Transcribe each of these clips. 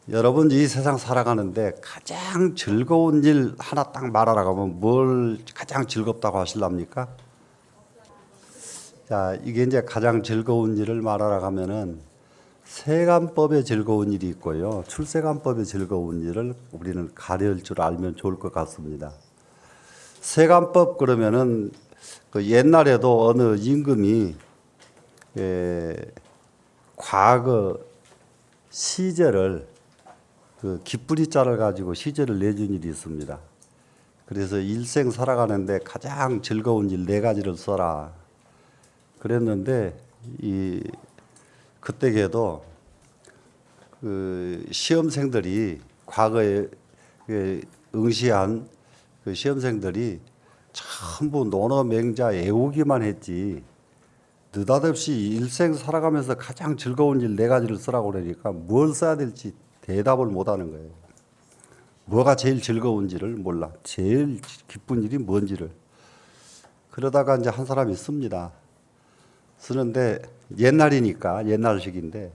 여러분 이 세상 살아가는데 가장 즐거운 일 하나 딱 말하라고 하면 뭘 가장 즐겁다고 하실랍니까? 자, 이게 이제 가장 즐거운 일을 말하라고 하면은 세간법에 즐거운 일이 있고요. 출세간법에 즐거운 일을 우리는 가려울 줄 알면 좋을 것 같습니다. 세간법 그러면은 그 옛날에도 어느 임금이 과거 시제를 그 기쁘리자를 가지고 시제를 내준 일이 있습니다. 그래서 일생 살아가는데 가장 즐거운 일 네 가지를 써라. 그랬는데 이 그때에도 그 시험생들이 과거에 응시한 그 시험생들이 전부 논어 맹자 외우기만 했지 느닷없이 일생 살아가면서 가장 즐거운 일 네 가지를 쓰라고 그러니까 뭘 써야 될지 대답을 못 하는 거예요. 뭐가 제일 즐거운지를 몰라. 제일 기쁜 일이 뭔지를. 그러다가 이제 한 사람이 씁니다. 쓰는데 옛날이니까 옛날식인데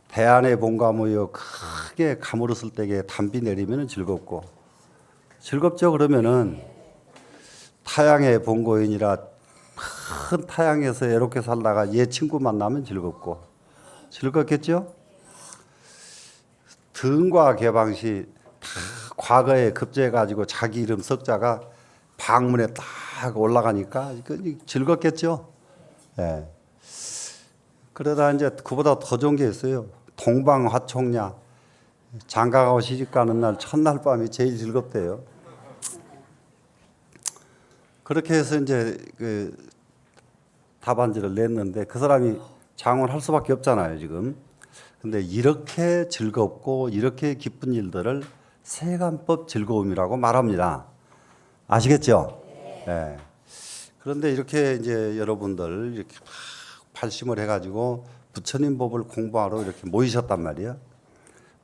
대안의 본가 모여 크게 가물었을 때에 담비 내리면 즐겁고 즐겁죠. 그러면은 타양의 본고인이라 큰 타양에서 애롭게 살다가 얘 친구 만나면 즐겁고 즐겁겠죠. 등과 개방시 다 과거에 급제해가지고 자기 이름 석자가 방문에 딱 올라가니까 즐겁겠죠. 예. 그러다 이제 그보다 더 좋은 게 있어요. 동방화총야 장가가고 시집가는 날 첫날 밤이 제일 즐겁대요. 그렇게 해서 이제 그 답안지를 냈는데 그 사람이 장원할 수밖에 없잖아요 지금. 근데 이렇게 즐겁고 이렇게 기쁜 일들을 세간법 즐거움이라고 말합니다. 아시겠죠? 네. 그런데 이렇게 이제 여러분들 이렇게 막 발심을 해가지고 부처님 법을 공부하러 이렇게 모이셨단 말이에요.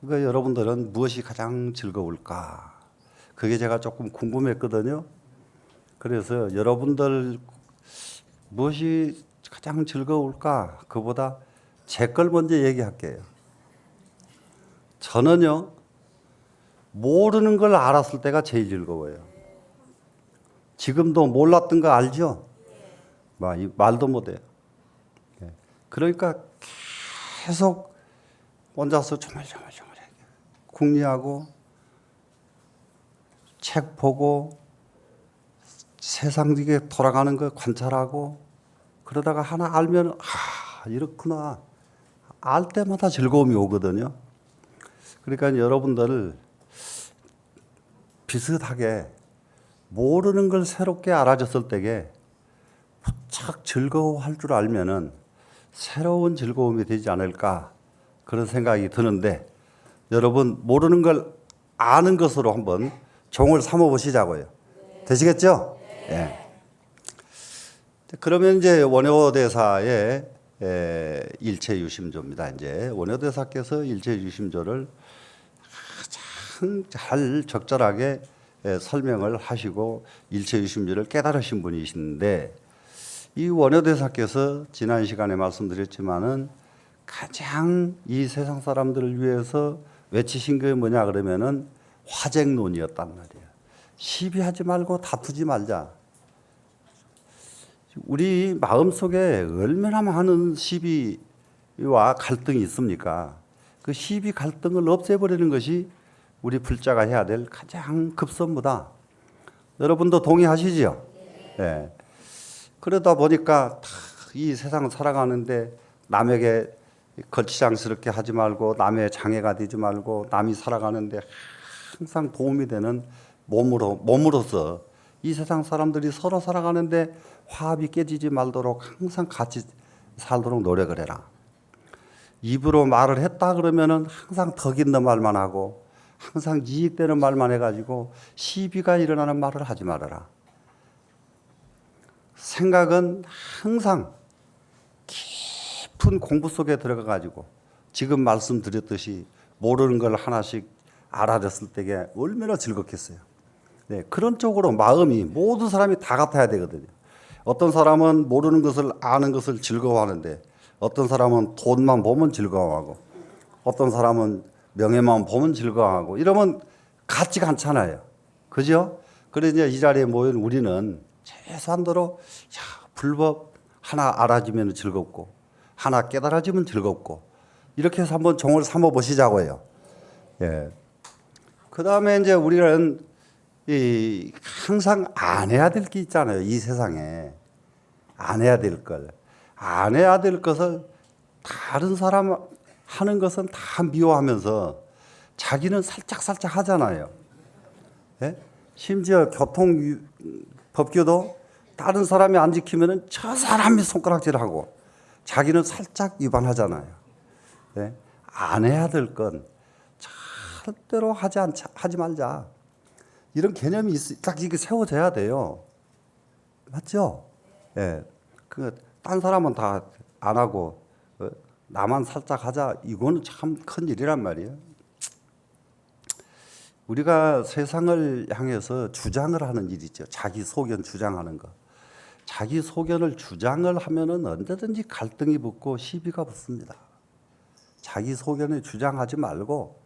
그러니까 여러분들은 무엇이 가장 즐거울까? 그게 제가 조금 궁금했거든요. 그래서 여러분들 무엇이 가장 즐거울까? 그보다 제 걸 먼저 얘기할게요. 저는요, 모르는 걸 알았을 때가 제일 즐거워요. 지금도 몰랐던 거 알죠? 말도 못해요. 그러니까 계속 혼자서 조물조물조물 궁리하고 책 보고 세상 이게 돌아가는 거 관찰하고 그러다가 하나 알면 이렇구나 알 때마다 즐거움이 오거든요. 그러니까 여러분들 비슷하게 모르는 걸 새롭게 알아졌을 때에 부쩍 즐거워할 줄 알면은 새로운 즐거움이 되지 않을까 그런 생각이 드는데 여러분 모르는 걸 아는 것으로 한번 종을 삼아 보시자고요. 되시겠죠? 예. 그러면 이제 원효대사의 일체유심조입니다. 이제 원효대사께서 일체유심조를 가장 잘 적절하게 설명을 하시고 일체유심조를 깨달으신 분이신데 이 원효대사께서 지난 시간에 말씀드렸지만은 가장 이 세상 사람들을 위해서 외치신 게 뭐냐 그러면은 화쟁론이었단 말이에요. 시비하지 말고 다투지 말자. 우리 마음속에 얼마나 많은 시비와 갈등이 있습니까? 그 시비 갈등을 없애버리는 것이 우리 불자가 해야 될 가장 급선무다. 여러분도 동의하시죠? 네. 그러다 보니까 이 세상 살아가는데 남에게 거치장스럽게 하지 말고 남의 장애가 되지 말고 남이 살아가는데 항상 도움이 되는 몸으로서 이 세상 사람들이 서로 살아가는데 화합이 깨지지 말도록 항상 같이 살도록 노력을 해라. 입으로 말을 했다 그러면은 항상 덕 있는 말만 하고 항상 이익되는 말만 해가지고 시비가 일어나는 말을 하지 말아라. 생각은 항상 깊은 공부 속에 들어가가지고 지금 말씀드렸듯이 모르는 걸 하나씩 알아냈을 때에 얼마나 즐겁겠어요. 네, 그런 쪽으로 마음이 모든 사람이 다 같아야 되거든요. 어떤 사람은 모르는 것을 아는 것을 즐거워하는데 어떤 사람은 돈만 보면 즐거워하고 어떤 사람은 명예만 보면 즐거워하고 이러면 같지가 않잖아요. 그죠? 그래서 이제 이 자리에 모인 우리는 최소한도로 불법 하나 알아지면 즐겁고 하나 깨달아지면 즐겁고 이렇게 해서 한번 종을 삼아 보시자고요. 예. 그다음에 이제 우리는 항상 안 해야 될 게 있잖아요. 이 세상에 안 해야 될 걸. 안 해야 될 것을 다른 사람 하는 것은 다 미워하면서 자기는 살짝 하잖아요. 예? 심지어 교통법규도 다른 사람이 안 지키면 저 사람이 손가락질하고 자기는 살짝 위반하잖아요. 예? 안 해야 될 건 절대로 하지 말자. 이런 개념이 딱 이게 세워져야 돼요. 맞죠? 예. 딴 사람은 다 안 하고 나만 살짝 하자. 이거는 참 큰 일이란 말이에요. 우리가 세상을 향해서 주장을 하는 일이죠. 자기 소견 주장하는 거. 자기 소견을 주장을 하면은 언제든지 갈등이 붙고 시비가 붙습니다. 자기 소견을 주장하지 말고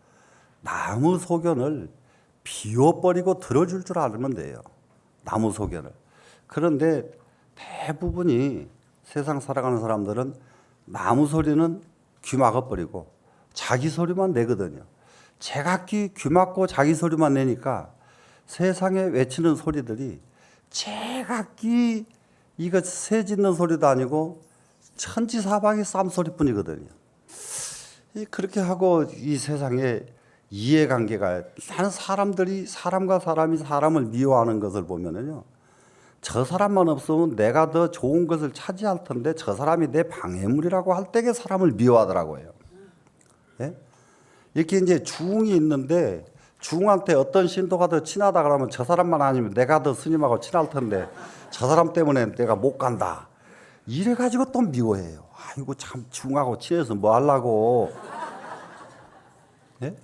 남의 소견을 비워버리고 들어줄 줄 알면 돼요. 남의 소견을. 그런데 대부분이 세상 살아가는 사람들은 남의 소리는 귀 막아버리고 자기 소리만 내거든요. 제각기 귀 막고 자기 소리만 내니까 세상에 외치는 소리들이 제각기 이거 새 짓는 소리도 아니고 천지사방이 쌈소리뿐이거든요. 그렇게 하고 이 세상에 이해관계가 나는 사람들이 사람과 사람이 사람을 미워하는 것을 보면은요. 저 사람만 없으면 내가 더 좋은 것을 차지할 텐데 저 사람이 내 방해물이라고 할 때에 사람을 미워하더라고요. 예? 이렇게 이제 중이 있는데 중한테 어떤 신도가 더 친하다 그러면 저 사람만 아니면 내가 더 스님하고 친할 텐데 저 사람 때문에 내가 못 간다. 이래 가지고 또 미워해요. 아이고 참 중하고 친해서 뭐 하려고. 예?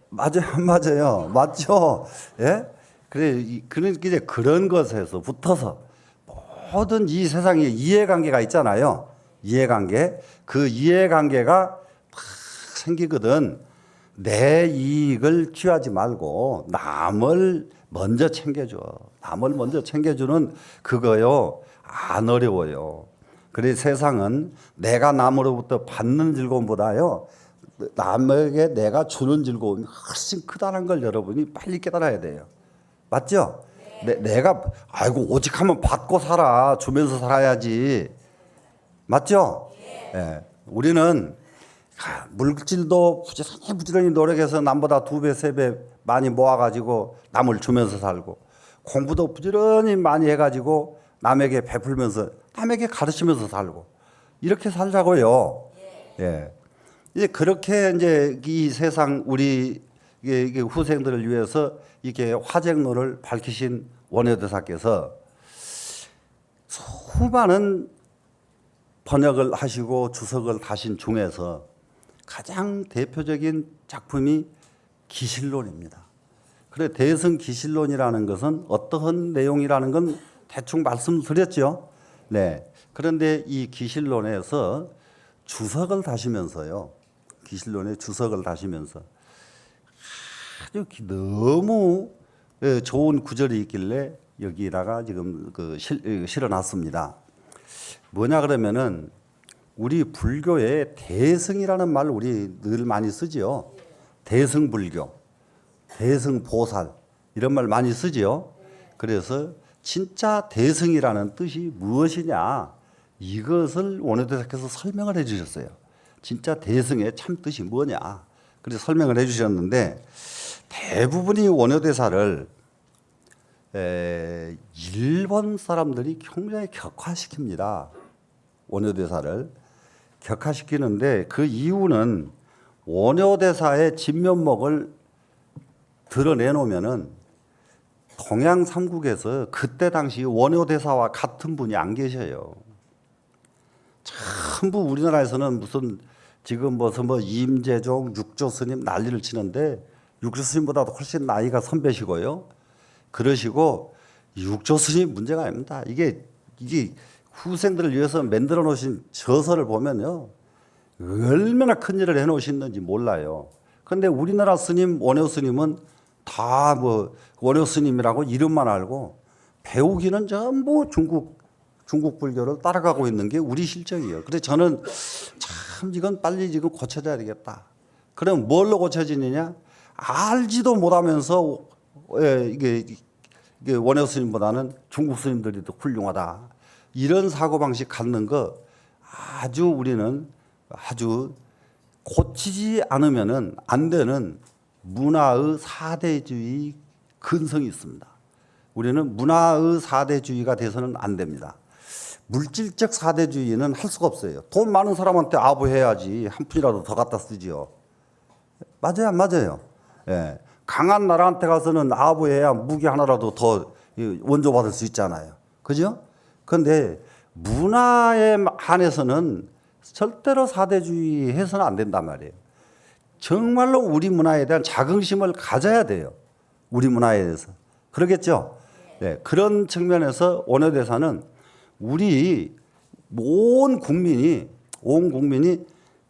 맞아요. 맞죠? 예? 그러니까 이제 그런 것에서 붙어서 모든 이 세상에 이해관계가 있잖아요. 이해관계. 그 이해관계가 막 생기거든. 내 이익을 취하지 말고 남을 먼저 챙겨줘. 남을 먼저 챙겨주는 그거요. 안 어려워요. 그래서 세상은 내가 남으로부터 받는 즐거움보다요. 남에게 내가 주는 즐거움이 훨씬 크다는 걸 여러분이 빨리 깨달아야 돼요. 맞죠? 내가 아이고 오직 하면 받고 살아. 주면서 살아야지. 맞죠? 예. 우리는 물질도 부지런히 노력해서 남보다 2배, 3배 많이 모아가지고 남을 주면서 살고 공부도 부지런히 많이 해가지고 남에게 베풀면서 남에게 가르치면서 살고 이렇게 살자고요. 예. 이제 그렇게 이제 이 세상 우리 이게 후생들을 위해서 이렇게 화쟁로를 밝히신 원효대사께서 수많은 번역을 하시고 주석을 다신 중에서 가장 대표적인 작품이 기실론입니다. 그래 대승기실론이라는 것은 어떠한 내용이라는 건 대충 말씀드렸죠. 네. 그런데 이 기실론에서 주석을 다시면서요. 기실론에 주석을 다시면서 아주 너무 좋은 구절이 있길래 여기다가 지금 실어놨습니다. 뭐냐 그러면은 우리 불교에 대승이라는 말 우리 늘 많이 쓰지요. 대승불교, 대승보살 이런 말 많이 쓰지요. 그래서 진짜 대승이라는 뜻이 무엇이냐 이것을 원효대사께서 설명을 해주셨어요. 진짜 대승의 참 뜻이 뭐냐 그래서 설명을 해주셨는데 대부분이 원효대사를 일본 사람들이 굉장히 격화시킵니다. 원효대사를 격화시키는데 그 이유는 원효대사의 진면목을 드러내놓으면은 동양 삼국에서 그때 당시 원효대사와 같은 분이 안 계셔요. 전부 우리나라에서는 무슨 지금 무슨 뭐 임재종, 육조스님 난리를 치는데 육조스님보다도 훨씬 나이가 선배시고요. 그러시고 육조스님 문제가 아닙니다. 이게 후생들을 위해서 만들어 놓으신 저서를 보면요. 얼마나 큰 일을 해 놓으셨는지 몰라요. 근데 우리나라 스님, 원효 스님은 다 뭐 원효 스님이라고 이름만 알고 배우기는 전부 중국 불교를 따라가고 있는 게 우리 실정이에요. 그래서 저는 참 이건 빨리 지금 고쳐져야 되겠다. 그럼 뭘로 고쳐지느냐? 알지도 못하면서 이게 원효 스님보다는 중국 스님들이 더 훌륭하다. 이런 사고방식 갖는 거 아주 우리는 아주 고치지 않으면은 안 되는 문화의 사대주의 근성이 있습니다. 우리는 문화의 사대주의가 돼서는 안 됩니다. 물질적 사대주의는 할 수가 없어요. 돈 많은 사람한테 아부해야지 한 푼이라도 더 갖다 쓰지요. 맞아요, 안 맞아요? 예. 강한 나라한테 가서는 아부해야 무기 하나라도 더 원조받을 수 있잖아요. 그죠? 그런데 문화에 한해서는 절대로 사대주의 해서는 안 된단 말이에요. 정말로 우리 문화에 대한 자긍심을 가져야 돼요. 우리 문화에 대해서. 그러겠죠? 네, 그런 측면에서 원효대사는 우리 온 국민이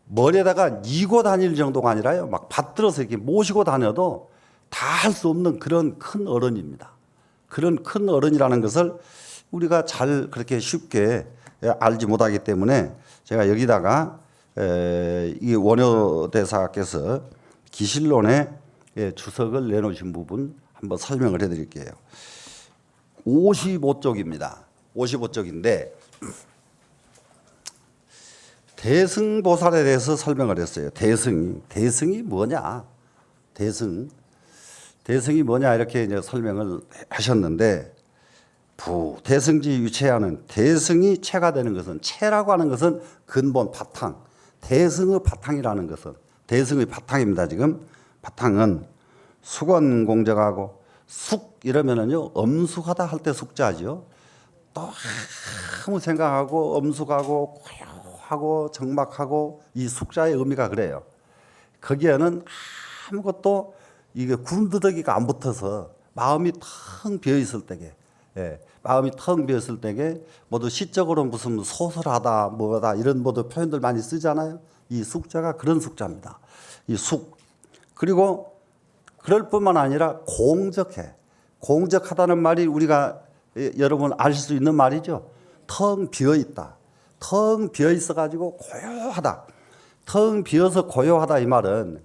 머리에다가 이고 다닐 정도가 아니라요. 막 받들어서 이렇게 모시고 다녀도 다 할 수 없는 그런 큰 어른입니다. 그런 큰 어른이라는 것을 우리가 잘 그렇게 쉽게 알지 못하기 때문에 제가 여기다가 이 원효대사께서 기실론의 주석을 내놓으신 부분 한번 설명을 해드릴게요. 55쪽입니다. 55쪽인데 대승보살에 대해서 설명을 했어요. 대승이 뭐냐? 대승이 뭐냐 이렇게 이제 설명을 하셨는데 대승지 유체하는 대승이 체가 되는 것은 체라고 하는 것은 근본 바탕 대승의 바탕이라는 것은 대승의 바탕입니다. 지금 바탕은 숙원공정하고 숙 이러면은요 엄숙하다 할 때 숙자죠. 또 아무 생각하고 엄숙하고 고요하고 정막하고 이 숙자의 의미가 그래요. 거기에는 아무것도 이게 군더더기가 안 붙어서 마음이 텅 비어 있을 때게, 마음이 텅 비어 있을 때게 모두 시적으로 무슨 소설하다 뭐다 이런 모두 표현들 많이 쓰잖아요. 이 숙자가 그런 숙자입니다. 이 숙. 그리고 그럴 뿐만 아니라 공적해. 공적하다는 말이 우리가 여러분 알 수 있는 말이죠. 텅 비어 있다. 텅 비어 있어 가지고 고요하다. 텅 비어서 고요하다 이 말은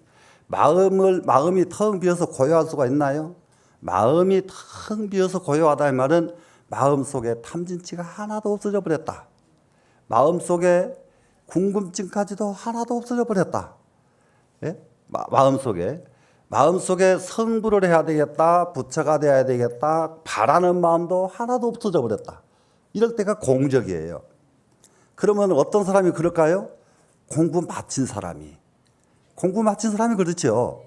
마음이 텅 비어서 고요할 수가 있나요? 마음이 텅 비어서 고요하다 이 말은 마음 속에 탐진치가 하나도 없어져 버렸다. 마음 속에 궁금증까지도 하나도 없어져 버렸다. 예? 마음 속에 성불을 해야 되겠다, 부처가 돼야 되겠다, 바라는 마음도 하나도 없어져 버렸다. 이럴 때가 공적이에요. 그러면 어떤 사람이 그럴까요? 공부 마친 사람이 그렇죠.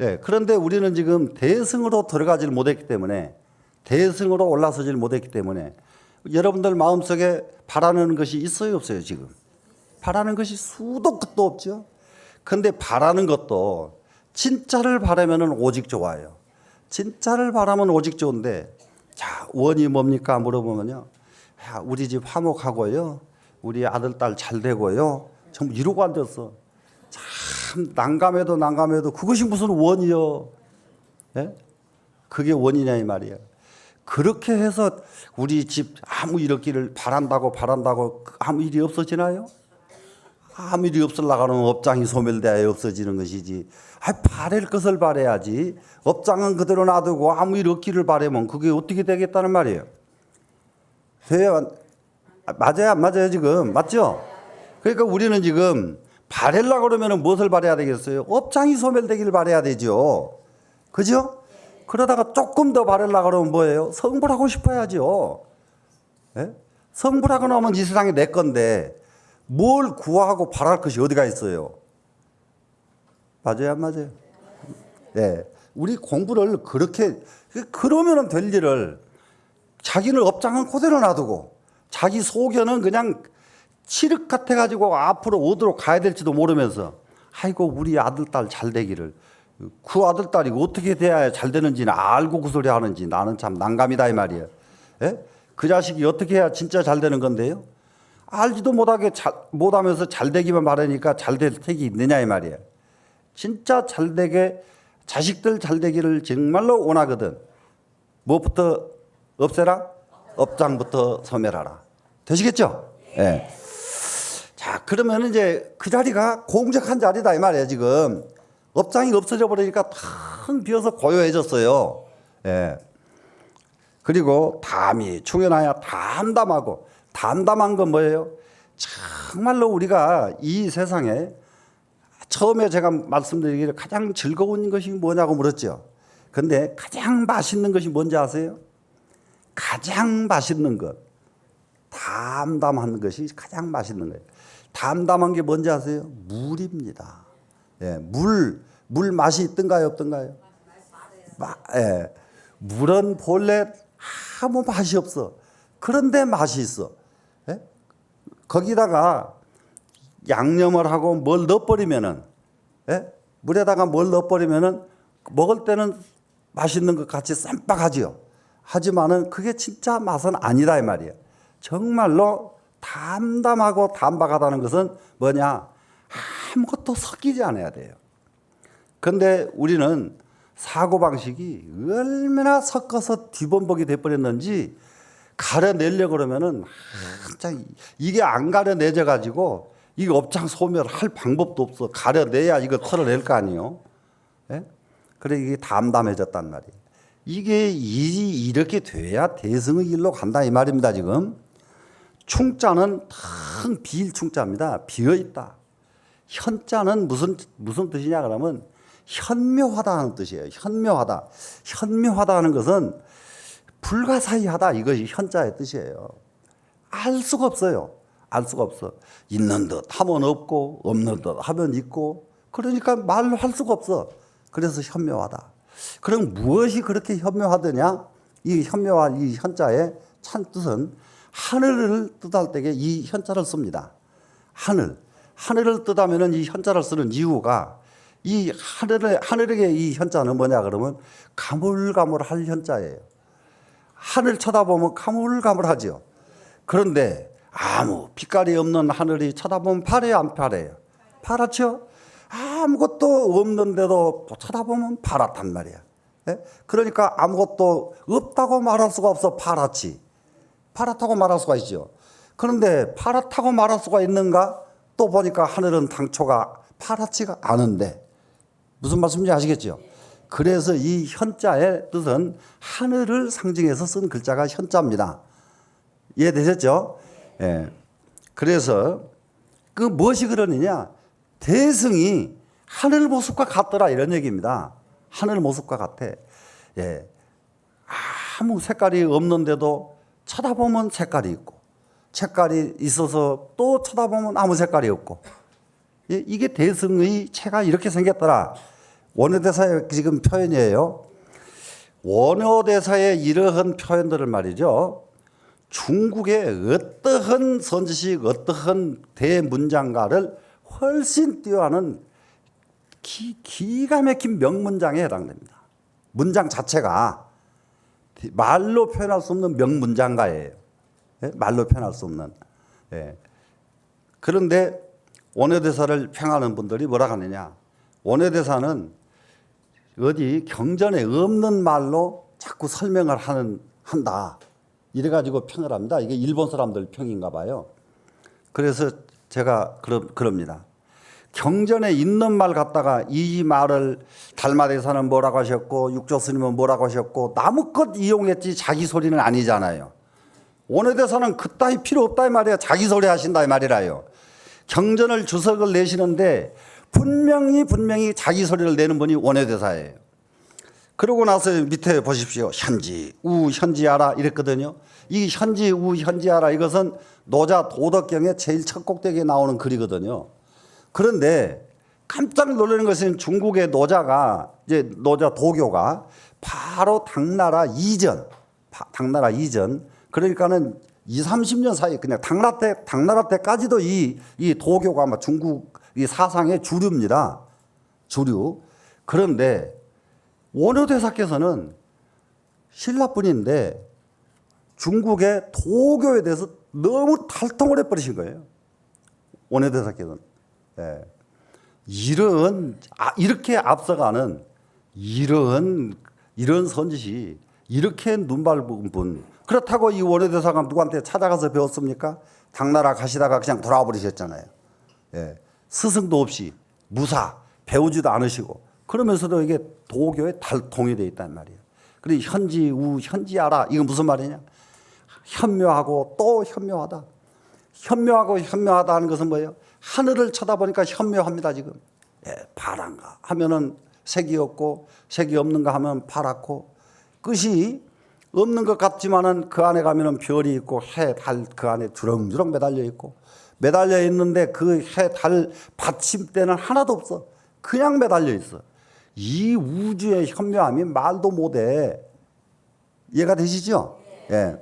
예, 그런데 우리는 지금 대승으로 들어가질 못했기 때문에 대승으로 올라서질 못했기 때문에 여러분들 마음속에 바라는 것이 있어요, 없어요, 지금? 바라는 것이 수도 끝도 없죠. 근데 바라는 것도 진짜를 바라면은 오직 좋아요. 진짜를 바라면 오직 좋은데, 자, 원이 뭡니까? 물어보면요. 야, 우리 집 화목하고요. 우리 아들, 딸 잘 되고요. 전부 이러고 앉았어. 참, 난감해도 그것이 무슨 원이요? 예? 그게 원이냐, 이 말이야. 그렇게 해서 우리 집 아무 이렇기를 바란다고 아무 일이 없어지나요? 아무 일이 없으려고 하면 업장이 소멸돼야 없어지는 것이지. 바랄 것을 바라야지. 업장은 그대로 놔두고 아무 일 없기를 바라면 그게 어떻게 되겠다는 말이에요. 돼요? 맞아요, 안 맞아요, 지금? 맞죠? 그러니까 우리는 지금 바랄라고 그러면 무엇을 바라야 되겠어요? 업장이 소멸되기를 바라야 되죠. 그죠? 그러다가 조금 더 바랄라고 그러면 뭐예요? 성불하고 싶어야죠. 예? 성불하고 나면 이 세상이 내 건데 뭘 구하고 바랄 것이 어디가 있어요? 맞아요, 안 맞아요? 네. 우리 공부를 그러면 될 일을 자기는 업장은 그대로 놔두고 자기 소견은 그냥 칠흑 같아가지고 앞으로 어디로 가야 될지도 모르면서 아이고, 우리 아들, 딸 잘 되기를. 그 아들, 딸이 어떻게 돼야 잘 되는지는 알고 그 소리 하는지 나는 참 난감이다 이 말이에요. 예? 그 자식이 어떻게 해야 진짜 잘 되는 건데요? 알지도 못하면서 잘 되기만 바라니까 잘 될 택이 있느냐 이 말이에요. 진짜 잘되게 자식들 잘되기를 정말로 원하거든. 무엇부터 없애라? 업장부터 소멸하라. 되시겠죠? 예. 네. 자, 그러면 이제 그 자리가 공적한 자리다 이 말이에요, 지금. 업장이 없어져 버리니까 텅 비어서 고요해졌어요. 예. 그리고 담이 충현하여 담담하고, 담담한 건 뭐예요? 정말로 우리가 이 세상에 처음에 제가 말씀드리기를 가장 즐거운 것이 뭐냐고 물었죠. 근데 가장 맛있는 것이 뭔지 아세요? 가장 맛있는 것. 담담한 것이 가장 맛있는 거예요. 담담한 게 뭔지 아세요? 물입니다. 예, 물 맛이 있던가요, 없던가요? 예, 물은 본래 아무 맛이 없어. 그런데 맛이 있어. 예? 거기다가 양념을 하고 뭘 넣어버리면은, 예? 물에다가 뭘 넣어버리면은 먹을 때는 맛있는 것 같이 쌈박하지요. 하지만은 그게 진짜 맛은 아니다 이 말이에요. 정말로 담담하고 담박하다는 것은 뭐냐? 아무것도 섞이지 않아야 돼요. 그런데 우리는 사고방식이 얼마나 섞어서 뒤범벅이 돼버렸는지 가려내려고 그러면은 한참 이게 안 가려내져 가지고 이거 업장 소멸할 방법도 없어. 가려내야 이거 털어낼 거 아니에요. 예? 그래 이게 담담해졌단 말이에요. 이게 이렇게 돼야 대승의 길로 간다 이 말입니다. 지금 충자는 텅 비일 충자입니다. 비어 있다. 현자는 무슨 뜻이냐 그러면 현묘하다는 뜻이에요. 현묘하다. 현묘하다는 것은 불가사의하다 이것이 현자의 뜻이에요. 알 수가 없어요. 알 수가 없어. 있는 듯 하면 없고 없는 듯 하면 있고 그러니까 말로 할 수가 없어. 그래서 현묘하다. 그럼 무엇이 그렇게 현묘하더냐? 이 현묘한 이 현자의 찬 뜻은 하늘을 뜻할 때에 이 현자를 씁니다. 하늘을 뜻하면은 이 현자를 쓰는 이유가 이 하늘에게 이 현자는 뭐냐 그러면 가물가물할 현자예요. 하늘 쳐다보면 가물가물하죠. 그런데 아무 빛깔이 없는 하늘이 쳐다보면 파래요, 안 파래요? 파랗죠? 아무것도 없는데도 쳐다보면 파랗단 말이야. 예? 그러니까 아무것도 없다고 말할 수가 없어. 파랗지. 파랗다고 말할 수가 있죠. 그런데 파랗다고 말할 수가 있는가? 또 보니까 하늘은 당초가 파랗지가 않은데 무슨 말씀인지 아시겠죠? 그래서 이 현자의 뜻은 하늘을 상징해서 쓴 글자가 현자입니다. 이해되셨죠? 예. 그래서 그 무엇이 그러느냐? 대승이 하늘 모습과 같더라 이런 얘기입니다. 하늘 모습과 같아. 예. 아무 색깔이 없는데도 쳐다보면 색깔이 있고 색깔이 있어서 또 쳐다보면 아무 색깔이 없고 예. 이게 대승의 체가 이렇게 생겼더라. 원효대사의 지금 표현이에요. 원효대사의 이러한 표현들을 말이죠. 중국의 어떠한 선지식, 어떠한 대문장가를 훨씬 뛰어나는 기가 막힌 명문장에 해당됩니다. 문장 자체가 말로 표현할 수 없는 명문장가예요. 예? 말로 표현할 수 없는. 예. 그런데 원효대사를 평하는 분들이 뭐라 하느냐. 원효대사는 어디 경전에 없는 말로 자꾸 설명을 한다. 이래가지고 평을 합니다. 이게 일본 사람들 평인가 봐요. 그래서 제가 그럽니다. 경전에 있는 말 갖다가 이 말을 달마대사는 뭐라고 하셨고 육조스님은 뭐라고 하셨고 나무껏 이용했지 자기 소리는 아니잖아요. 원효대사는 그따위 필요 없다 이 말이에요. 자기 소리 하신다 이 말이라요. 경전을 주석을 내시는데 분명히 자기 소리를 내는 분이 원효대사예요. 그러고 나서 밑에 보십시오. 현지, 우, 현지하라 이랬거든요. 이 현지, 우, 현지하라 이것은 노자 도덕경의 제일 첫 꼭대기에 나오는 글이거든요. 그런데 깜짝 놀라는 것은 중국의 노자가 이제 노자 도교가 바로 당나라 이전 그러니까는 20, 30년 사이 그냥 당나라 때까지도 이 도교가 아마 중국 이 사상의 주류입니다. 주류. 그런데 원효대사께서는 신라분인데 중국의 도교에 대해서 너무 탈통을 해버리신 거예요. 원효대사께서는. 네. 이렇게 앞서가는 이런 선지시, 이렇게 눈밟은 분, 그렇다고 이 원효대사가 누구한테 찾아가서 배웠습니까? 당나라 가시다가 그냥 돌아와 버리셨잖아요. 예. 스승도 없이 무사, 배우지도 않으시고, 그러면서도 이게 도교의 달통이 돼 있단 말이에요. 그리고 현지하라, 이거 무슨 말이냐? 현묘하고 또 현묘하다. 현묘하고 현묘하다 하는 것은 뭐예요? 하늘을 쳐다보니까 현묘합니다, 지금. 예, 파란가 하면은 색이 없고, 색이 없는가 하면 파랗고, 끝이 없는 것 같지만은 그 안에 가면은 별이 있고, 해, 달 그 안에 주렁주렁 매달려 있고, 매달려 있는데 그 해, 달 받침대는 하나도 없어. 그냥 매달려 있어. 이 우주의 현묘함이 말도 못해. 이해가 되시죠? 예.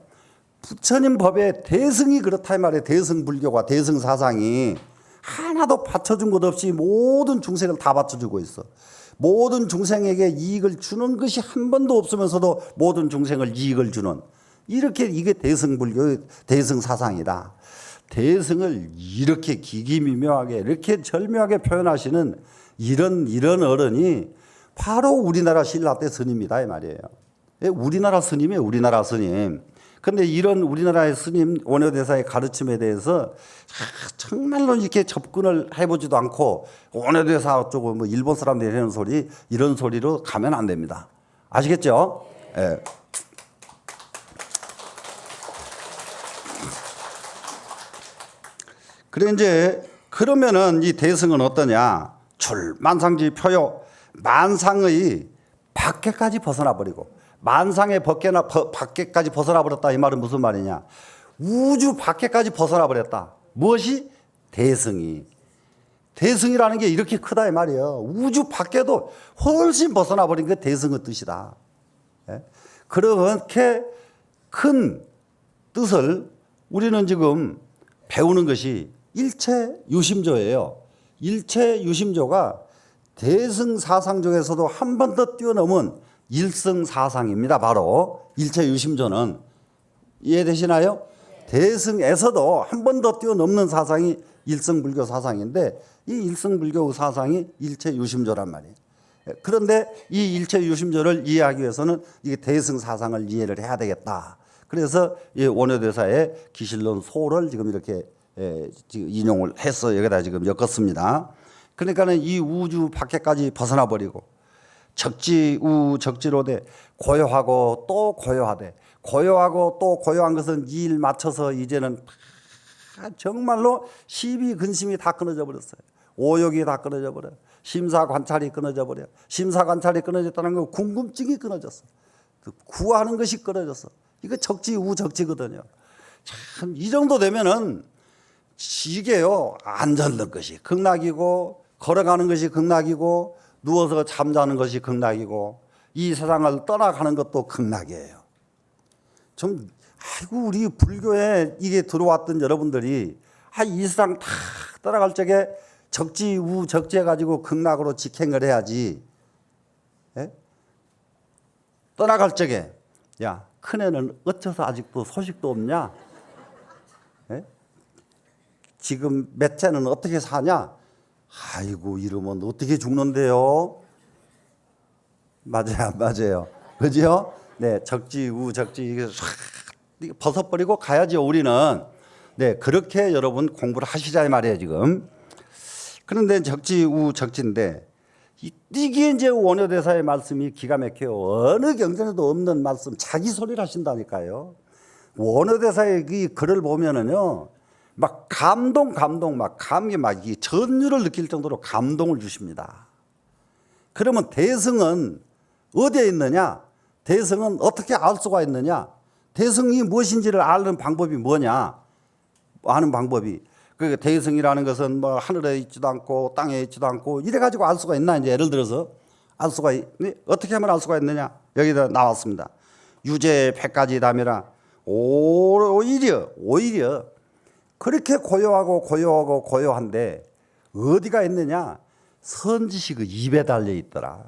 부처님 법의 대승이 그렇다 이 말이에요. 대승 불교가, 대승 사상이 하나도 받쳐준 것 없이 모든 중생을 다 받쳐주고 있어. 모든 중생에게 이익을 주는 것이 한 번도 없으면서도 모든 중생을 이익을 주는, 이게 대승 불교의 대승 사상이다. 대승을 이렇게 기기미묘하게, 이렇게 절묘하게 표현하시는 이런 어른이 바로 우리나라 신라때 스님이다 이 말이에요. 우리나라 스님이에요, 우리나라 스님. 그런데 이런 우리나라의 스님 원효대사의 가르침에 대해서 정말로 이렇게 접근을 해보지도 않고, 원효대사 쪽은 뭐 일본 사람들이 하는 소리, 이런 소리로 가면 안 됩니다. 아시겠죠? 예. 그래 이제 그러면은 이 대승은 어떠냐? 만상지 표요. 만상의 밖에까지 벗어나 버리고, 만상의 밖에까지 벗어나 버렸다 이 말은 무슨 말이냐? 우주 밖에까지 벗어나 버렸다. 무엇이? 대승이. 대승이라는 게 이렇게 크다 이 말이에요. 우주 밖에도 훨씬 벗어나 버린 게 대승의 뜻이다. 예? 그렇게 큰 뜻을 우리는 지금 배우는 것이 일체유심조예요. 일체유심조가 대승사상 중에서도 한 번 더 뛰어넘은 일승사상입니다. 바로 일체유심조는. 이해되시나요? 대승에서도 한 번 더 뛰어넘는 사상이 일승불교 사상인데, 이 일승불교 사상이 일체유심조란 말이에요. 그런데 이 일체유심조를 이해하기 위해서는 이 대승사상을 이해를 해야 되겠다. 그래서 이 원효대사의 기실론 소를 지금 이렇게 지금 인용을 해서 여기다 지금 엮었습니다. 그러니까는 이 우주 밖에까지 벗어나 버리고, 적지로되 고요하고 또 고요하되, 고요하고 또 고요한 것은 이 일 맞춰서 이제는 정말로 시비 근심이 다 끊어져 버렸어요. 오욕이 다 끊어져 버려. 심사 관찰이 끊어져 버려. 심사 관찰이 끊어졌다는 건 궁금증이 끊어졌어. 구하는 것이 끊어졌어. 이거 적지거든요. 참 이 정도 되면은 이게요, 안 젖는 것이 극락이고, 걸어가는 것이 극락이고, 누워서 잠자는 것이 극락이고, 이 세상을 떠나가는 것도 극락이에요. 좀 아이고, 우리 불교에 이게 들어왔던 여러분들이 이 세상 다 떠나갈 적에 적지 해가지고 극락으로 직행을 해야지. 예? 떠나갈 적에 야, 큰애는 어째서 아직도 소식도 없냐? 예? 지금 맷째는 어떻게 사냐? 아이고, 이러면 어떻게 죽는데요? 맞아요. 그죠? 네, 적지 이게 싹 벗어버리고 가야죠, 우리는. 네, 그렇게 여러분 공부를 하시자 이 말이에요, 지금. 그런데 적지인데, 이게 이제 원효대사의 말씀이 기가 막혀요. 어느 경전에도 없는 말씀, 자기 소리를 하신다니까요. 원효대사의 이 글을 보면은요, 막 이 전율을 느낄 정도로 감동을 주십니다. 그러면 대승은 어디에 있느냐? 대승은 어떻게 알 수가 있느냐? 대승이 무엇인지를 아는 방법이 뭐냐? 아는 방법이. 그 대승이라는 것은 뭐 하늘에 있지도 않고 땅에 있지도 않고 이래 가지고 알 수가 있나? 이제 예를 들어서 어떻게 하면 알 수가 있느냐? 여기다 나왔습니다. 유제 100가지 담이라 오히려 그렇게 고요한데 어디가 있느냐? 선지식의 입에 달려 있더라.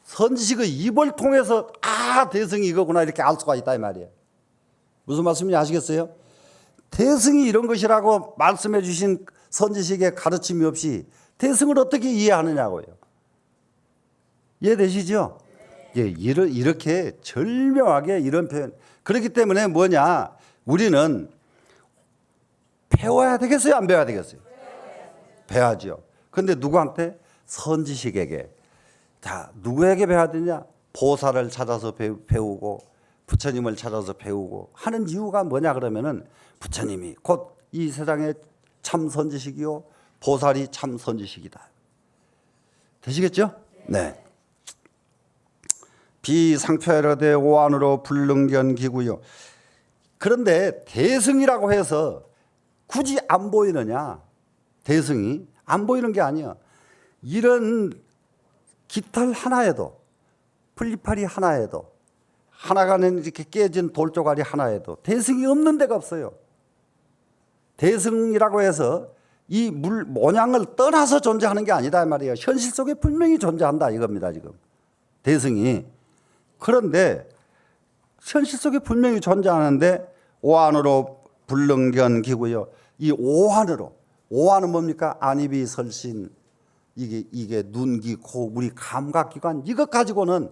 선지식의 입을 통해서 대승이 이거구나 이렇게 알 수가 있다 이 말이에요. 무슨 말씀인지 아시겠어요? 대승이 이런 것이라고 말씀해 주신 선지식의 가르침이 없이 대승을 어떻게 이해하느냐고요. 이해되시죠? 예, 이렇게 절묘하게 이런 표현. 그렇기 때문에 뭐냐? 우리는 배워야 되겠어요? 안 배워야 되겠어요? 배워야죠. 근데 누구한테? 선지식에게. 자, 누구에게 배워야 되냐? 보살을 찾아서 배우고 부처님을 찾아서 배우고 하는 이유가 뭐냐 그러면은 부처님이 곧 이 세상의 참 선지식이요 보살이 참 선지식이다. 되시겠죠? 네. 비상표열어대 오안으로 불능견기구요. 그런데 대승이라고 해서 굳이 안 보이느냐? 대승이 안 보이는 게 아니야. 이런 깃털 하나에도 풀리파리 하나에도 하나가는 이렇게 깨진 돌조가리 하나에도 대승이 없는 데가 없어요. 대승이라고 해서 이 물 모양을 떠나서 존재하는 게 아니다 말이에요. 현실 속에 분명히 존재한다 이겁니다 지금 대승이. 그런데 현실 속에 분명히 존재하는데 오안으로 불능견기구요. 이 오안으로, 오안은 뭡니까? 안입이 설신, 이게 눈, 귀, 코, 우리 감각기관 이것 가지고는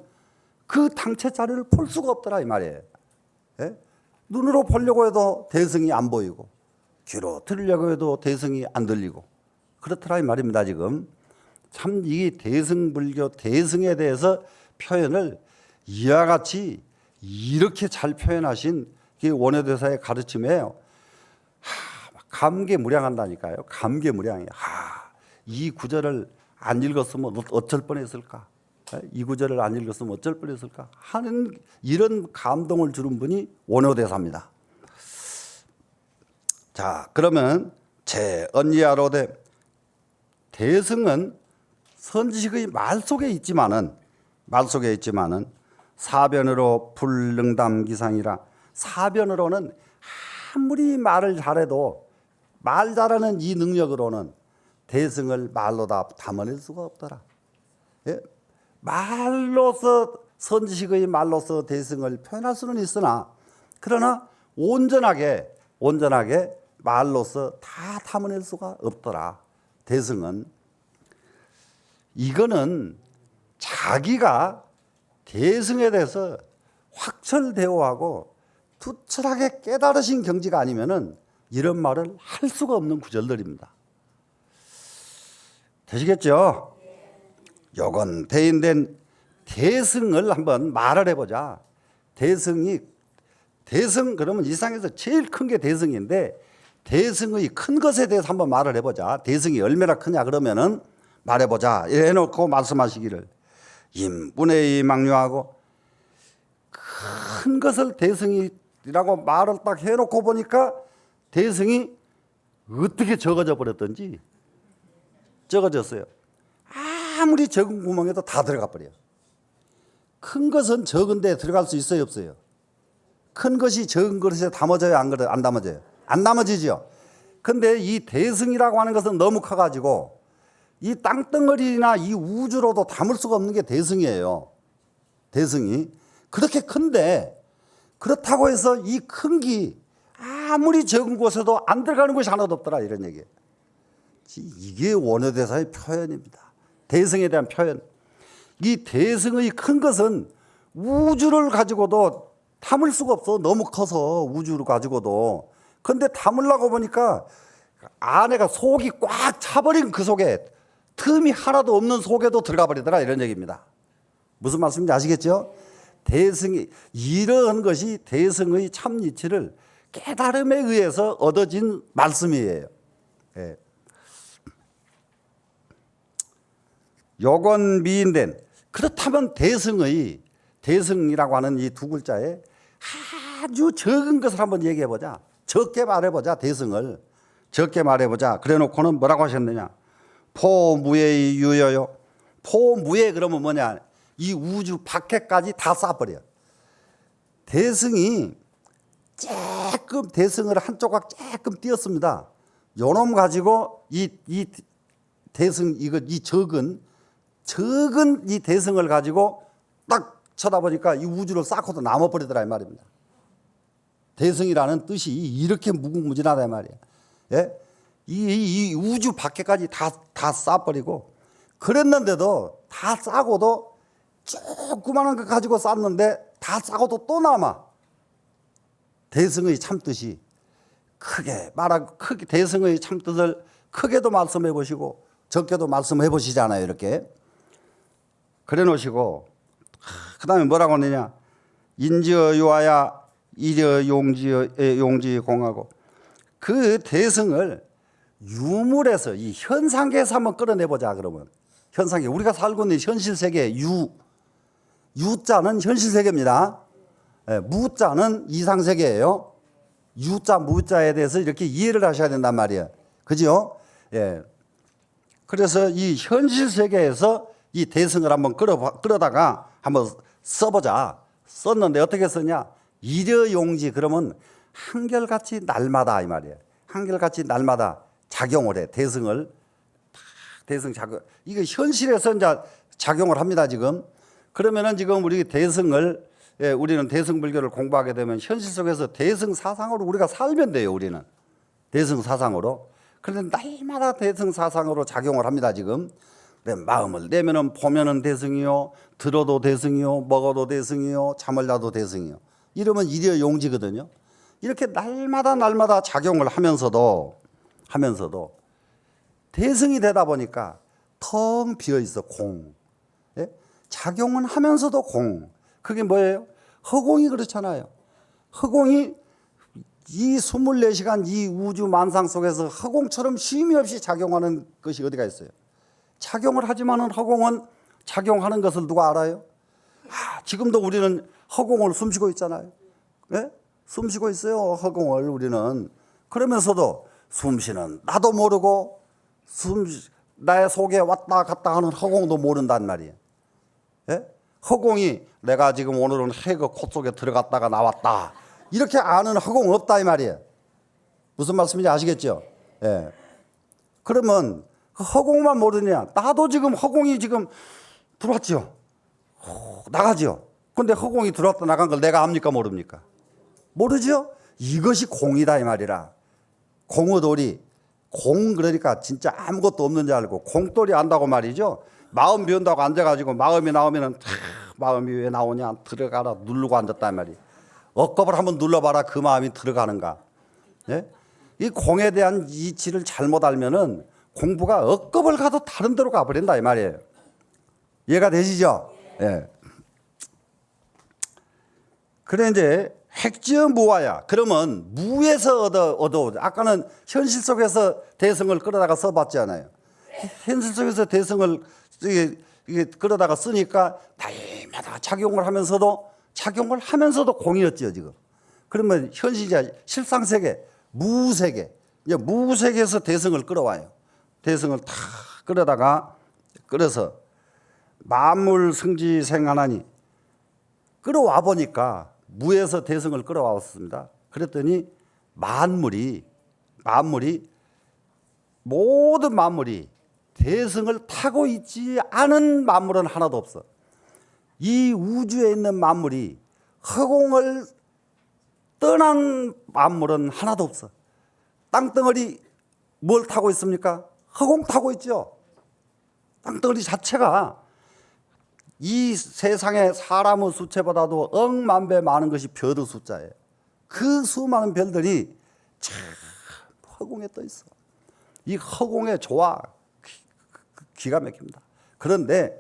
그 당체 자료를 볼 수가 없더라 이 말이에요. 예? 눈으로 보려고 해도 대승이 안 보이고 귀로 들으려고 해도 대승이 안 들리고 그렇더라 이 말입니다 지금. 참 이 대승불교 대승에 대해서 표현을 이와 같이 이렇게 잘 표현하신 원효대사의 가르침이에요. 감개무량한다니까요. 감개무량이에요. 이 구절을 안 읽었으면 어쩔 뻔했을까? 이 구절을 안 읽었으면 어쩔 뻔했을까? 하는 이런 감동을 주는 분이 원효대사입니다. 자, 그러면 제언니야로되 대승은 선지식의 말 속에 있지만은 사변으로 불능담기상이라. 사변으로는 아무리 말을 잘해도 말 잘하는 이 능력으로는 대승을 말로 다 담아낼 수가 없더라. 예? 말로서 선지식의 말로서 대승을 표현할 수는 있으나 그러나 온전하게 말로서 다 담아낼 수가 없더라. 대승은. 이거는 자기가 대승에 대해서 확철대오하고 투철하게 깨달으신 경지가 아니면은 이런 말을 할 수가 없는 구절들입니다. 되시겠죠? 요건 대인된 대승을 한번 말을 해보자. 대승 그러면 이 세상에서 제일 큰 게 대승인데 대승의 큰 것에 대해서 한번 말을 해보자. 대승이 얼마나 크냐 그러면은 말해보자. 이래 해놓고 말씀하시기를 임분의 망류하고 큰 것을 대승이라고 말을 딱 해놓고 보니까 대승이 어떻게 적어져 버렸던지 적어졌어요. 아무리 적은 구멍에도 다 들어가 버려요. 큰 것은 적은 데에 들어갈 수 있어요 없어요? 큰 것이 적은 그릇에 담아져요 안 담아져요? 안 담아지죠. 근데 이 대승이라고 하는 것은 너무 커가지고 이 땅덩어리나 이 우주로도 담을 수가 없는 게 대승이에요. 대승이 그렇게 큰데 그렇다고 해서 이 큰 기 아무리 적은 곳에도 안 들어가는 것이 하나도 없더라 이런 얘기예요. 이게 원효대사의 표현입니다. 대승에 대한 표현. 이 대승의 큰 것은 우주를 가지고도 담을 수가 없어. 너무 커서 우주를 가지고도. 근데 담으려고 보니까 안에가 속이 꽉 차버린 그 속에 틈이 하나도 없는 속에도 들어가 버리더라 이런 얘기입니다. 무슨 말씀인지 아시겠죠? 대승이 이러한 것이 대승의 참 이치를 깨달음에 의해서 얻어진 말씀이에요. 예. 요건 미인된. 그렇다면 대승이라고 하는 이 두 글자에 아주 적은 것을 한번 얘기해 보자. 적게 말해 보자. 대승을 적게 말해 보자. 그래 놓고는 뭐라고 하셨느냐? 포무의 유여요. 포무의 그러면 뭐냐? 이 우주 밖에까지 다 쏴버려. 대승이 조금 대승을 한 조각 조금 띄었습니다. 요놈 가지고 이 대승 이 적은 이 대승을 가지고 딱 쳐다보니까 이 우주를 쌓고도 남아버리더라 이 말입니다. 대승이라는 뜻이 이렇게 무궁무진하다 이 말이에요. 예? 이 우주 밖에까지 다 쌌버리고, 그랬는데도 다 싸고도 조그마한 거 가지고 쌌는데 다 싸고도 또 남아. 대승의 참뜻이 크게 말하고, 크게 대승의 참뜻을 크게도 말씀해 보시고 적게도 말씀해 보시잖아요. 이렇게 그래 놓으시고, 그 다음에 뭐라고 하느냐. 인지어 유아야 이려 용지 공하고, 그 대승을 유물에서 이 현상계에서 한번 끌어내보자. 그러면 현상계, 우리가 살고 있는 현실세계, 유자는 현실세계입니다. 무자는 이상세계예요. 유자 무자에 대해서 이렇게 이해를 하셔야 된단 말이에요. 그죠? 예. 그래서 이 현실세계에서 이 대승을 한번 끌어다가 한번 써보자. 썼는데 어떻게 썼냐. 일여용지, 그러면 한결같이 날마다 이 말이에요. 한결같이 날마다 작용을 해. 대승을 대승 작용, 이거 현실에서 이제 작용을 합니다. 지금 그러면은 지금 우리 대승을, 우리는 대승 불교를 공부하게 되면 현실 속에서 대승 사상으로 우리가 살면 돼요. 우리는 대승 사상으로. 그런데 날마다 대승 사상으로 작용을 합니다. 지금 마음을 내면은 보면은 대승이요, 들어도 대승이요, 먹어도 대승이요, 잠을 자도 대승이요. 이러면 일여용지거든요. 이렇게 날마다 작용을 하면서도 대승이 되다 보니까 텅 비어 있어. 공. 예? 작용은 하면서도 공. 그게 뭐예요? 허공이 그렇잖아요. 허공이 이 24시간 이 우주 만상 속에서 허공처럼 쉼이 없이 작용하는 것이 어디가 있어요? 작용을 하지만은 허공은 작용하는 것을 누가 알아요? 지금도 우리는 허공을 숨쉬고 있잖아요. 예? 숨쉬고 있어요. 허공을 우리는. 그러면서도 숨쉬는 나도 모르고 나의 속에 왔다 갔다 하는 허공도 모른단 말이에요. 예? 허공이 내가 지금 오늘은 해가 코 속에 들어갔다가 나왔다, 이렇게 아는 허공은 없다 이 말이에요. 무슨 말씀인지 아시겠죠? 예. 그러면 허공만 모르냐. 나도 지금 허공이 지금 들어왔죠. 나가죠. 근데 허공이 들어왔다 나간 걸 내가 압니까 모릅니까? 모르죠. 이것이 공이다 이 말이라. 공의돌이, 공 그러니까 진짜 아무것도 없는 줄 알고 공돌이 안다고 말이죠. 마음 비운다고 앉아가지고 마음이 나오면은 마음이 왜 나오냐, 들어가라 누르고 앉았단 말이에요. 억겁을 한번 눌러봐라, 그 마음이 들어가는가. 예? 이 공에 대한 이치를 잘못 알면은 공부가 억겁을 가도 다른 데로 가버린다 이 말이에요. 이해가 되시죠? 예. 그래 이제 핵지어 무와야. 그러면 무에서 얻어. 아까는 현실 속에서 대승을 끌어다가 써봤잖아요. 현실 속에서 대승을 이게 끌어다가 쓰니까 날마다 작용을 하면서도 공이었죠 지금. 그러면 현실이야 실상세계, 무세계. 이제 무세계에서 대승을 끌어와요. 대승을 다 끌어서 만물 승지 생하나니, 끌어와 보니까 무에서 대승을 끌어왔습니다. 그랬더니 모든 만물이 대승을 타고 있지 않은 만물은 하나도 없어. 이 우주에 있는 만물이 허공을 떠난 만물은 하나도 없어. 땅덩어리 뭘 타고 있습니까? 허공 타고 있죠. 땅덩어리 자체가 이 세상의 사람의 수치보다도 억만배 많은 것이 별의 숫자예요. 그 수많은 별들이 참 허공에 떠 있어. 이 허공의 조화 기가 막힙니다. 그런데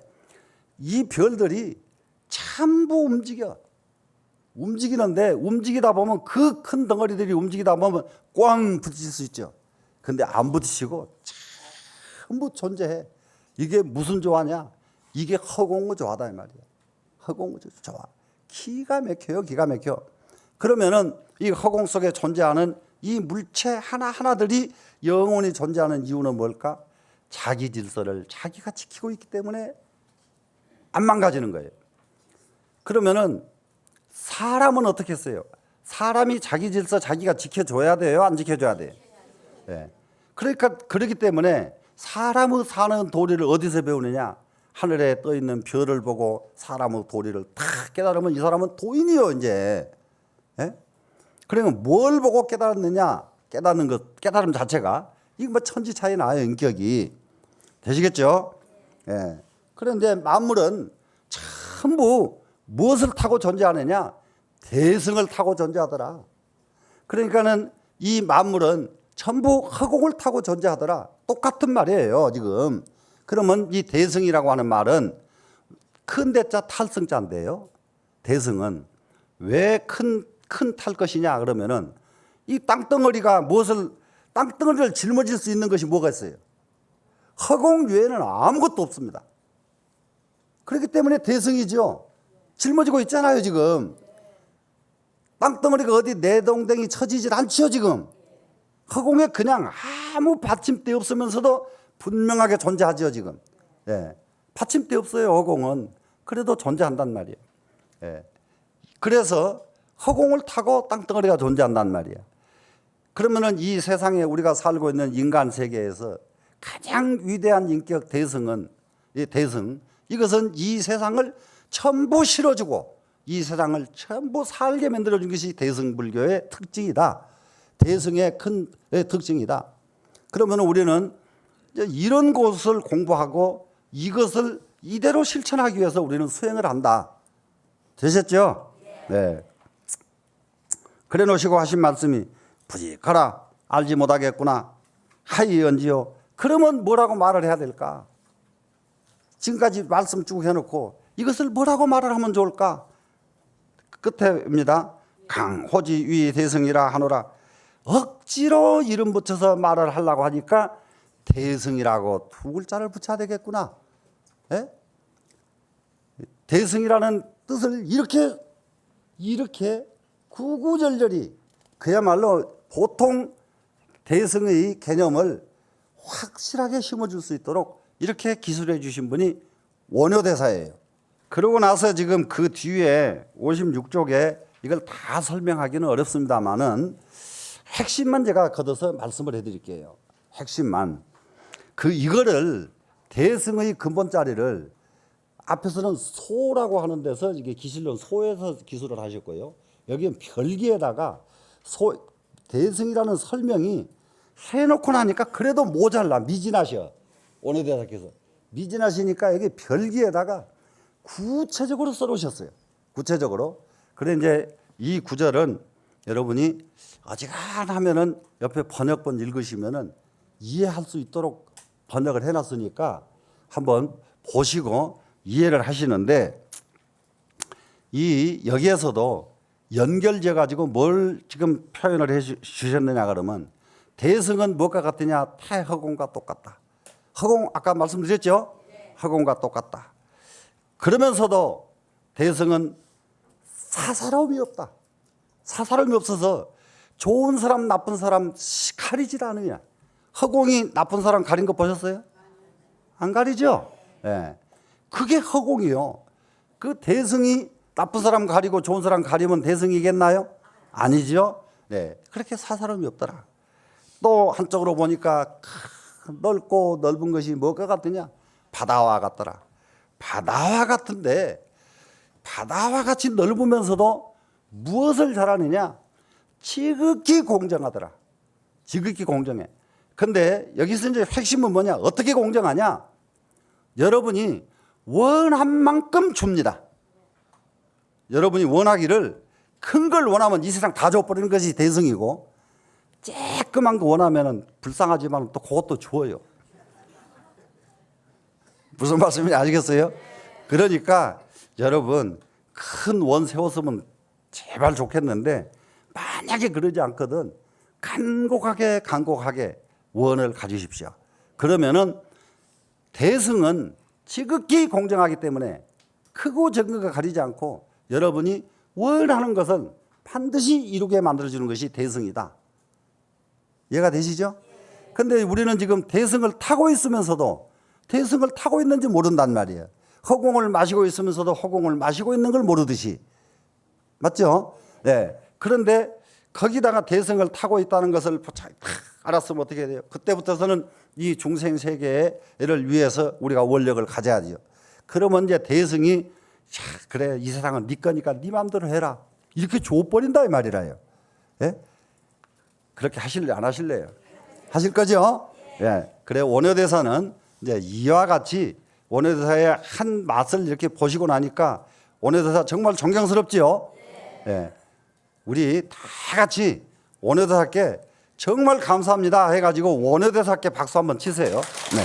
이 별들이 전부 움직이는데 움직이다 보면 그 큰 덩어리들이 움직이다 보면 꽝 부딪힐 수 있죠. 근데 안 부딪히고 전부 존재해. 이게 무슨 조화냐? 이게 허공의 조화다 이 말이야. 허공의 조화. 기가 막혀요. 기가 막혀. 그러면은 이 허공 속에 존재하는 이 물체 하나하나들이 영원히 존재하는 이유는 뭘까? 자기 질서를 자기가 지키고 있기 때문에 안 망가지는 거예요. 그러면은 사람은 어떻게 했어요? 사람이 자기 질서 자기가 지켜줘야 돼요? 안 지켜줘야 돼요? 네. 그러니까 그렇기 때문에 사람의 사는 도리를 어디서 배우느냐? 하늘에 떠 있는 별을 보고 사람의 도리를 다 깨달으면 이 사람은 도인이요 이제. 예? 그러면 뭘 보고 깨달았느냐? 깨달음 자체가 이거 뭐 천지 차이 나요, 인격이. 되시겠죠? 예. 그런데 만물은 전부 무엇을 타고 존재하느냐? 대승을 타고 존재하더라. 그러니까는 이 만물은 전부 허공을 타고 존재하더라. 똑같은 말이에요, 지금. 그러면 이 대승이라고 하는 말은 큰 대자 탈승자인데요. 대승은 왜 큰 탈 것이냐 그러면은 이 땅덩어리가 땅덩어리를 짊어질 수 있는 것이 뭐가 있어요? 허공 외에는 아무것도 없습니다. 그렇기 때문에 대승이죠. 짊어지고 있잖아요, 지금. 땅덩어리가 어디 내동댕이 처지질 않죠, 지금. 허공에 그냥 아무 받침대 없으면서도 분명하게 존재하죠, 지금. 예. 받침대 없어요, 허공은. 그래도 존재한단 말이에요. 예. 그래서 허공을 타고 땅덩어리가 존재한단 말이에요. 그러면은 이 세상에 우리가 살고 있는 인간 세계에서 가장 위대한 인격 대승은 이것은 이 세상을 전부 실어주고 이 세상을 전부 살게 만들어준 것이 대승불교의 특징이다. 대승의 큰 특징이다. 그러면 우리는 이런 것을 공부하고 이것을 이대로 실천하기 위해서 우리는 수행을 한다. 되셨죠? 네. 그래 놓으시고 하신 말씀이 부지가라 알지 못하겠구나 하이언지요. 그러면 뭐라고 말을 해야 될까? 지금까지 말씀 쭉 해놓고 이것을 뭐라고 말을 하면 좋을까? 끝에입니다. 강호지 위 대승이라 하노라. 억지로 이름 붙여서 말을 하려고 하니까 대승이라고 두 글자를 붙여야 되겠구나. 예? 대승이라는 뜻을 이렇게 구구절절히 그야말로 보통 대승의 개념을 확실하게 심어줄 수 있도록 이렇게 기술해 주신 분이 원효대사예요. 그러고 나서 지금 그 뒤에 56쪽에 이걸 다 설명하기는 어렵습니다만은 핵심만 제가 걷어서 말씀을 해드릴게요. 핵심만. 이거를 대승의 근본 자리를 앞에서는 소라고 하는 데서 이게 기술론 소에서 기술을 하셨고요. 여기는 별기에다가 대승이라는 설명이 해놓고 나니까 그래도 모자라 미진하셔. 원효대사께서 미진하시니까 여기 별기에다가 구체적으로 써놓으셨어요. 구체적으로. 그래 이제 이 구절은 여러분이 어지간하면은 옆에 번역본 읽으시면은 이해할 수 있도록 번역을 해놨으니까 한번 보시고 이해를 하시는데 여기에서도 연결져 가지고 뭘 지금 표현을 해 주셨느냐 그러면 대승은 무엇과 같으냐? 태허공과 똑같다. 허공 아까 말씀드렸죠? 허공과 똑같다. 그러면서도 대승은 사사로움이 없다. 사사로움이 없어서 좋은 사람 나쁜 사람 가리질 않으냐. 허공이 나쁜 사람 가린 거 보셨어요? 안 가리죠? 네. 그게 허공이요. 그 대승이 나쁜 사람 가리고 좋은 사람 가리면 대승이겠나요? 아니죠. 네. 그렇게 사사로움이 없더라. 또 한쪽으로 보니까 넓고 넓은 것이 뭐가 같으냐? 바다와 같더라. 바다와 같은데 바다와 같이 넓으면서도 무엇을 잘하느냐? 지극히 공정하더라. 지극히 공정해. 근데 여기서 이제 핵심은 뭐냐? 어떻게 공정하냐? 여러분이 원한 만큼 줍니다. 여러분이 원하기를 큰 걸 원하면 이 세상 다 줘버리는 것이 대승이고 쬐끄만 거 원하면 불쌍하지만 또 그것도 줘요. 무슨 말씀인지 아시겠어요? 그러니까 여러분 큰 원 세웠으면 제발 좋겠는데 만약에 그러지 않거든 간곡하게 원을 가지십시오. 그러면은 대승은 지극히 공정하기 때문에 크고 적은 거 가리지 않고 여러분이 원하는 것은 반드시 이루게 만들어주는 것이 대승이다. 이해가 되시죠? 근데 우리는 지금 대승을 타고 있으면서도 대승을 타고 있는지 모른단 말이에요. 허공을 마시고 있으면서도 허공을 마시고 있는 걸 모르듯이. 맞죠? 네. 그런데 거기다가 대승을 타고 있다는 것을 알았으면 어떻게 돼요? 그때부터서는 이 중생 세계를 위해서 우리가 원력을 가져야죠. 그러면 이제 대승이 그래 이 세상은 네 거니까 네 마음대로 해라. 이렇게 줘버린다 이 말이라요. 예? 그렇게 하실래 안 하실래요? 하실 거죠? 예. 그래 원효대사는 이제 이와 같이 원효대사의 한 맛을 이렇게 보시고 나니까 원효대사 정말 존경스럽지요? 예. 우리 다 같이 원효대사께 정말 감사합니다 해가지고 원효대사께 박수 한번 치세요. 네.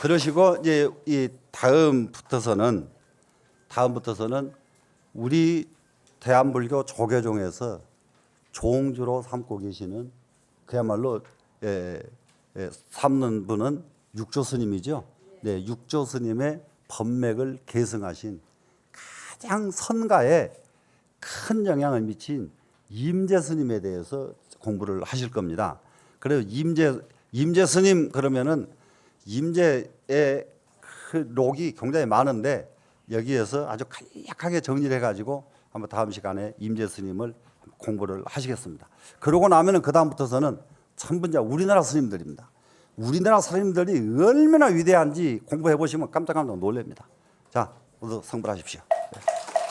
그러시고 이제 이 다음부터서는 우리 대한불교 조계종에서 종주로 삼고 계시는 그야말로 삼는 분은 육조 스님이죠. 네, 육조 스님의 법맥을 계승하신 가장 선가에 큰 영향을 미친 임재 스님에 대해서 공부를 하실 겁니다. 그래서 임재 스님 그러면은 임재의 그 록이 굉장히 많은데 여기에서 아주 간략하게 정리를 해가지고 한번 다음 시간에 임재 스님을 공부를 하시겠습니다. 그러고 나면은 그 다음부터서는 전부 다 우리나라 스님들입니다. 우리나라 스님들이 얼마나 위대한지 공부해 보시면 깜짝 놀랍니다. 자, 모두 성불하십시오.